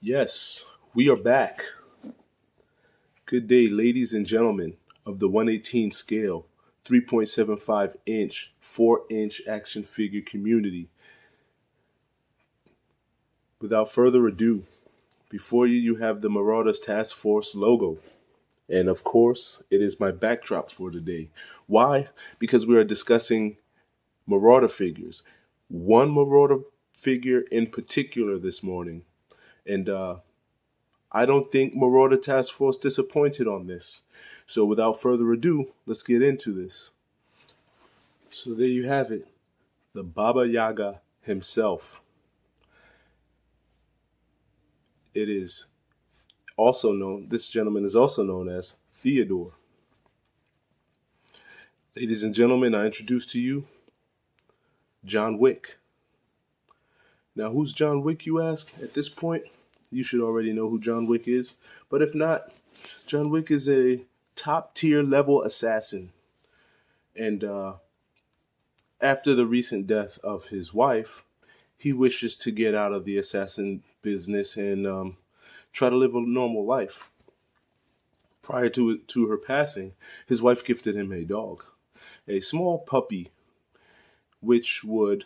Yes, we are back. Good day, ladies and gentlemen of the 118 scale, 3.75-inch, 4-inch action figure community. Without further ado, before you have the Marauders Task Force logo. And of course, it is my backdrop for today. Why? Because we are discussing Marauder figures. One Marauder figure in particular this morning. And I don't think Marauder Task Force disappointed on this. So without further ado, let's get into this. So there you have it, the Baba Yaga himself. It is also known, this gentleman is also known as Theodore. Ladies and gentlemen, I introduce to you Joh Wick. Now, who's Joh Wick, you ask? At this point, you should already know who Joh Wick is. But if not, Joh Wick is a top tier level assassin. And after the recent death of his wife, he wishes to get out of the assassin business and try to live a normal life. Prior to her passing, his wife gifted him a dog, a small puppy, which would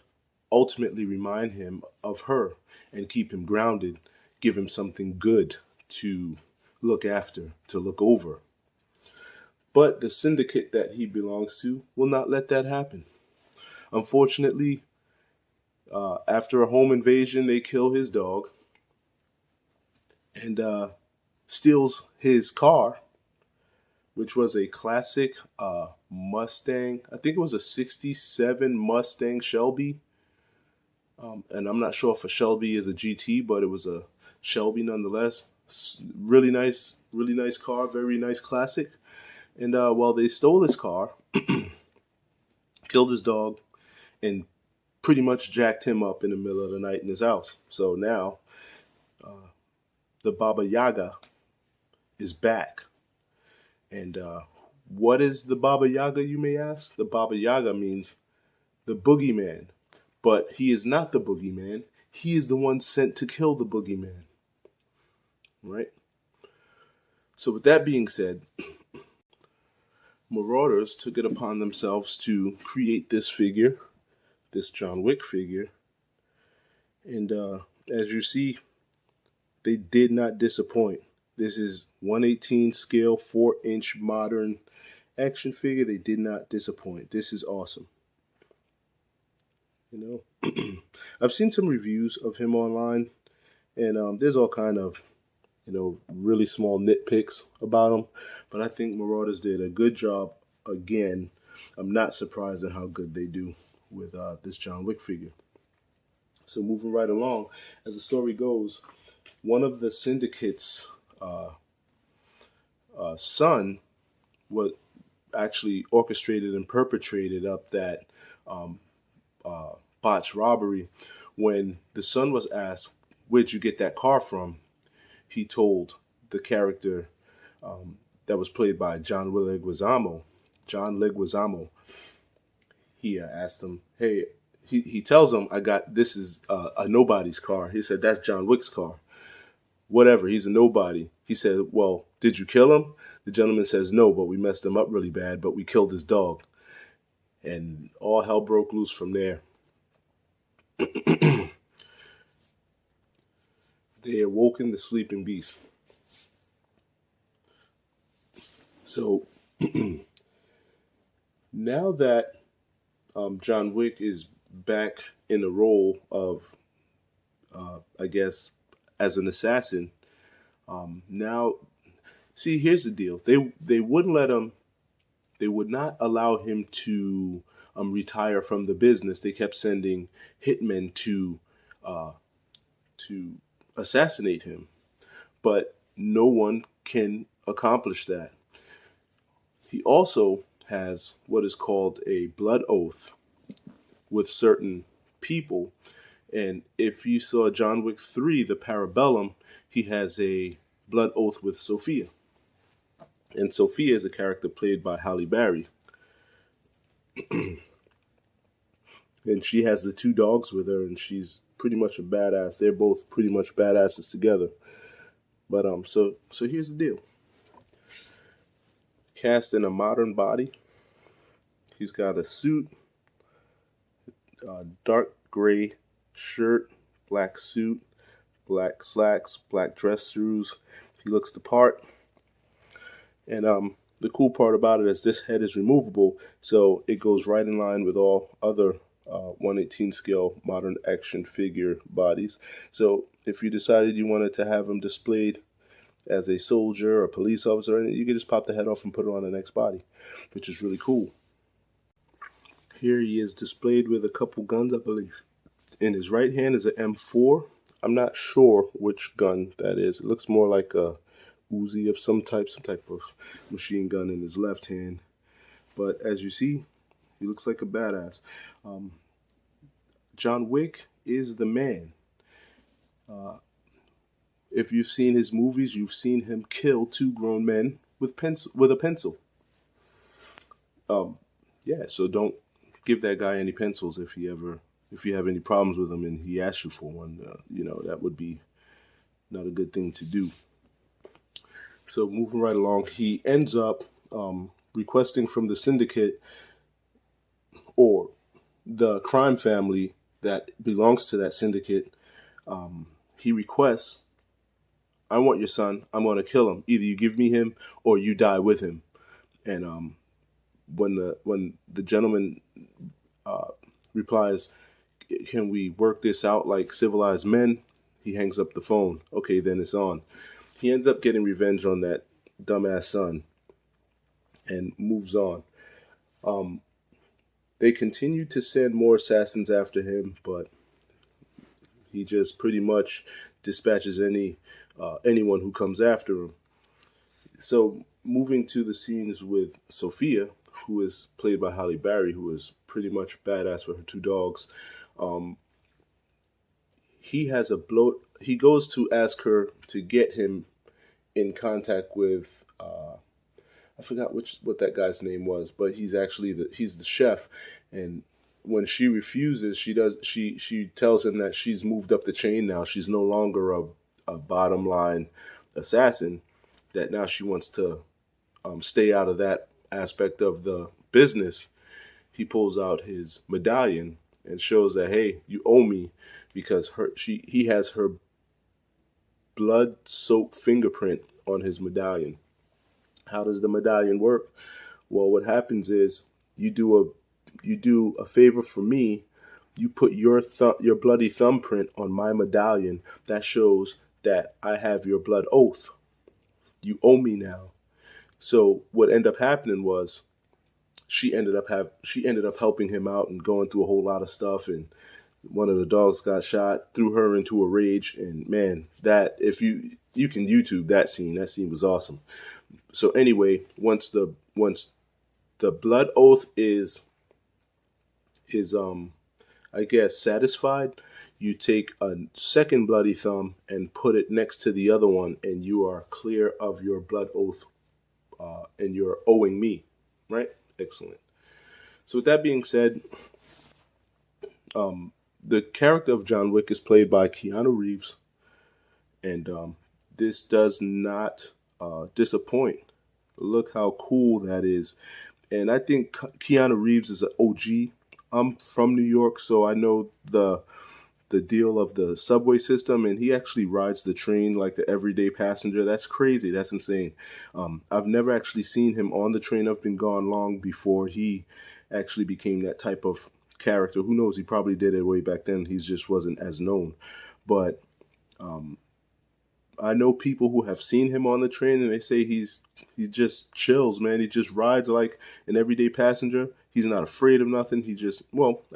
ultimately remind him of her and keep him grounded, give him something good to look after, to look over. But the syndicate that he belongs to will not let that happen. Unfortunately, after a home invasion, they kill his dog and steals his car, which was a classic Mustang. I think it was a 67 Mustang Shelby. And I'm not sure if a Shelby is a GT, but it was a Shelby nonetheless. Really nice car, very nice classic. And while they stole his car, killed his dog, and pretty much jacked him up in the middle of the night in his house. So now the Baba Yaga is back. And what is the Baba Yaga, you may ask? The Baba Yaga means the boogeyman. But he is not the boogeyman. He is the one sent to kill the boogeyman. Right? So with that being said, Marauders took it upon themselves to create this figure, this Joh Wick figure. And as you see, they did not disappoint. This is 118 scale, 4-inch modern action figure. They did not disappoint. This is awesome. You know, I've seen some reviews of him online, and there's all kind of, really small nitpicks about him. But I think Marauders did a good job again. I'm not surprised at how good they do with this Joh Wick figure. So moving right along, as the story goes, one of the syndicate's son was actually orchestrated and perpetrated up that botched robbery. When the son was asked, "Where'd you get that car from?" he told the character that was played by John Leguizamo. John Leguizamo. He asked him, "Hey," he tells him, this is a nobody's car." He said, "That's Joh Wick's car." Whatever, he's a nobody. He said, "Well, did you kill him?" The gentleman says, "No, but we messed him up really bad, but we killed his dog." And all hell broke loose from there. They awoken the sleeping beast. So now that Joh Wick is back in the role of, I guess, as an assassin, now, see, here's the deal. They wouldn't let him. They would not allow him to retire from the business. They kept sending hitmen to assassinate him, but no one can accomplish that. He also has what is called a blood oath with certain people. And if you saw John Wick 3, the Parabellum, he has a blood oath with Sophia. And Sophia is a character played by Halle Berry. And she has the two dogs with her, and she's pretty much a badass. They're both pretty much badasses together. But so here's the deal. Cast in a modern body. He's got a suit, dark gray shirt, black suit, black slacks, black dress shoes. He looks the part. And the cool part about it is this head is removable, so it goes right in line with all other 1/18 scale modern action figure bodies. So if you decided you wanted to have him displayed as a soldier or police officer, you can just pop the head off and put it on the next body, which is really cool. Here he is displayed with a couple guns, I believe. In his right hand is an M4. I'm not sure which gun that is. It looks more like a Uzi of some type of machine gun in his left hand. But as you see, he looks like a badass. John Wick is the man. If you've seen his movies, you've seen him kill two grown men with a pencil. Yeah, so don't give that guy any pencils if you have any problems with him and he asks you for one. That would be not a good thing to do. So moving right along, he ends up requesting from the syndicate or the crime family that belongs to that syndicate. He requests, I want your son. I'm going to kill him. Either you give me him or you die with him. And when the gentleman replies, can we work this out like civilized men? He hangs up the phone. Okay, then it's on. He ends up getting revenge on that dumbass son and moves on. They continue to send more assassins after him, but he just pretty much dispatches anyone who comes after him. So moving to the scenes with Sophia, who is played by Halle Berry, who is pretty much badass with her two dogs. He goes to ask her to get him in contact with I forgot what that guy's name was, but he's the chef. And when she refuses, she tells him that she's moved up the chain now. She's no longer a bottom line assassin. That now she wants to stay out of that aspect of the business. He pulls out his medallion and shows that, hey, you owe me, because he has her blood-soaked fingerprint on his medallion. How does the medallion work? Well, what happens is you do a favor for me. You put your bloody thumbprint on my medallion. That shows that I have your blood oath. You owe me now. So what ended up happening was she ended up helping him out and going through a whole lot of stuff, and one of the dogs got shot, threw her into a rage, and man, that if you can YouTube that scene was awesome. So anyway, once the blood oath is I guess satisfied, you take a second bloody thumb and put it next to the other one, and you are clear of your blood oath, and you're owing me, right? Excellent. So with that being said, the character of John Wick is played by Keanu Reeves, and this does not disappoint. Look how cool that is. And I think Keanu Reeves is an OG. I'm from New York, so I know the deal of the subway system, and he actually rides the train like an everyday passenger. That's crazy. That's insane. I've never actually seen him on the train. I've been gone long before he actually became that type of character. Who knows? He probably did it way back then. He just wasn't as known. But I know people who have seen him on the train, and they say he just chills, man. He just rides like an everyday passenger. He's not afraid of nothing.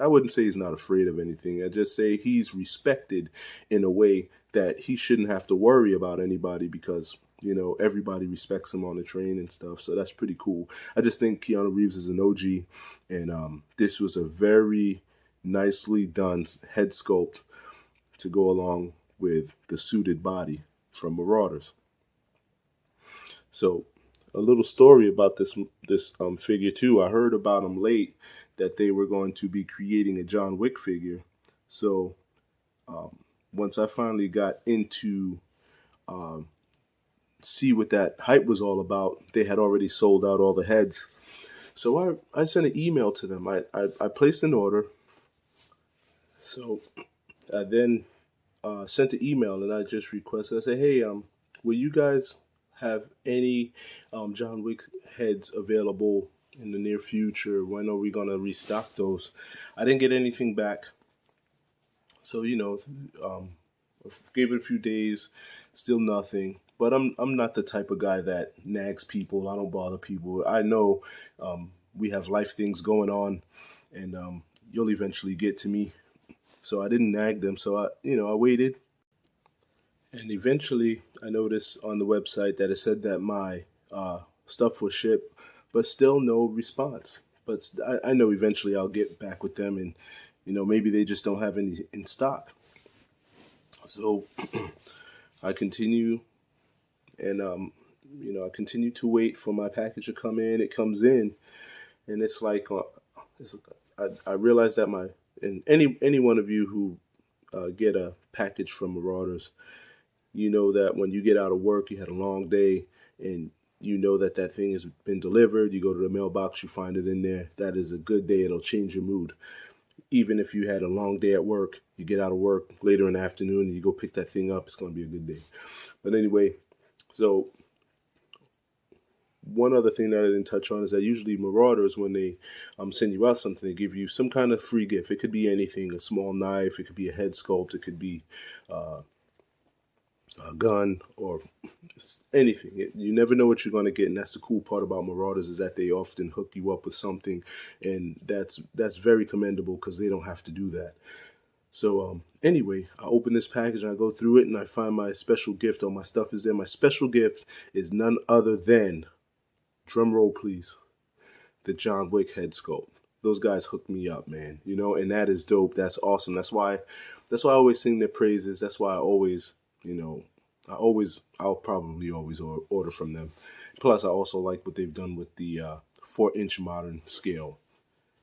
I wouldn't say he's not afraid of anything. I just say he's respected in a way that he shouldn't have to worry about anybody, because, everybody respects him on the train and stuff. So that's pretty cool. I just think Keanu Reeves is an OG, and this was a very nicely done head sculpt to go along with the suited body from Marauders. So a little story about this figure too. I heard about them late that they were going to be creating a John Wick figure. So Once I finally got into see what that hype was all about, they had already sold out all the heads. So I sent an email to them. I placed an order. So I then sent an email and I just requested, I said, hey, will you guys have any John Wick heads available in the near future? When are we going to restock those? I didn't get anything back. So, gave it a few days, still nothing. But I'm not the type of guy that nags people. I don't bother people. I know we have life things going on, and you'll eventually get to me. So I didn't nag them. So I waited, and eventually I noticed on the website that it said that my stuff was shipped, but still no response. But I know eventually I'll get back with them, and maybe they just don't have any in stock. So I continue, and I continue to wait for my package to come in. It comes in, and it's like I realize that and any one of you who get a package from Marauders, you know that when you get out of work, you had a long day, and you know that that thing has been delivered. You go to the mailbox, you find it in there. That is a good day. It'll change your mood. Even if you had a long day at work, you get out of work later in the afternoon and you go pick that thing up, it's going to be a good day. But anyway, so one other thing that I didn't touch on is that usually Marauders, when they send you out something, they give you some kind of free gift. It could be anything, a small knife, it could be a head sculpt, it could be a gun, or just anything. You never know what you're going to get, and that's the cool part about Marauders, is that they often hook you up with something, and that's very commendable because they don't have to do that. So anyway, I open this package and I go through it and I find my special gift. All my stuff is there. My special gift is none other than, drum roll please, the John Wick head sculpt. Those guys hooked me up, man. And that is dope. That's awesome. That's why I always sing their praises. That's why I always, I'll probably always order from them. Plus, I also like what they've done with the 4-inch modern scale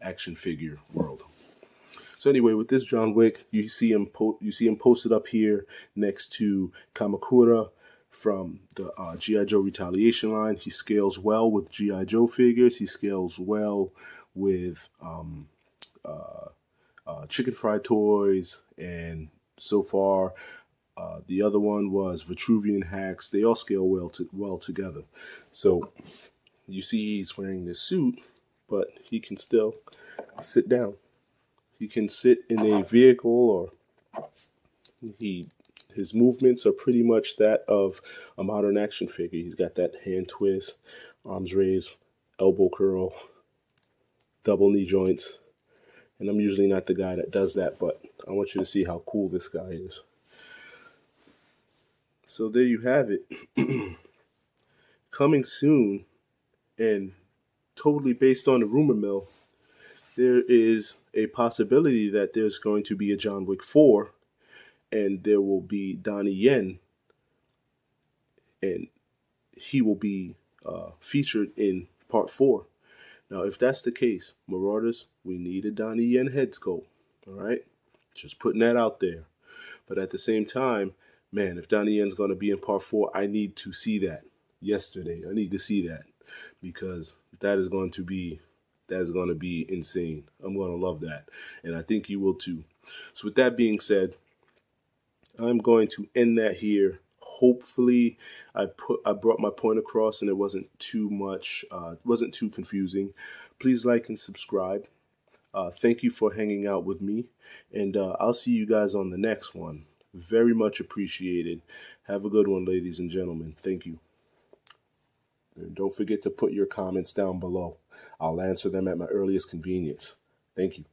action figure world. So anyway, with this John Wick, you see him posted up here next to Kamakura from the G.I. Joe Retaliation line. He scales well with G.I. Joe figures. He scales well with Chicken Fried Toys, and so far the other one was Vitruvian Hacks. They all scale well together. So you see he's wearing this suit, but he can still sit down. He can sit in a vehicle, or his movements are pretty much that of a modern action figure. He's got that hand twist, arms raised, elbow curl, double knee joints. And I'm usually not the guy that does that, but I want you to see how cool this guy is. So there you have it. Coming soon, and totally based on the rumor mill, there is a possibility that there's going to be a John Wick 4, and there will be Donnie Yen, and he will be featured in part 4. Now, if that's the case, Marauders, we need a Donnie Yen head sculpt, all right? Just putting that out there. But at the same time, man, if Donnie Yen's going to be in part 4, I need to see that yesterday. I need to see that, because that is going to be insane. I'm going to love that, and I think you will too. So with that being said, I'm going to end that here. Hopefully I brought my point across and it wasn't too much, wasn't too confusing. Please like and subscribe. Thank you for hanging out with me, and I'll see you guys on the next one. Very much appreciated. Have a good one, ladies and gentlemen. Thank you. And don't forget to put your comments down below. I'll answer them at my earliest convenience. Thank you.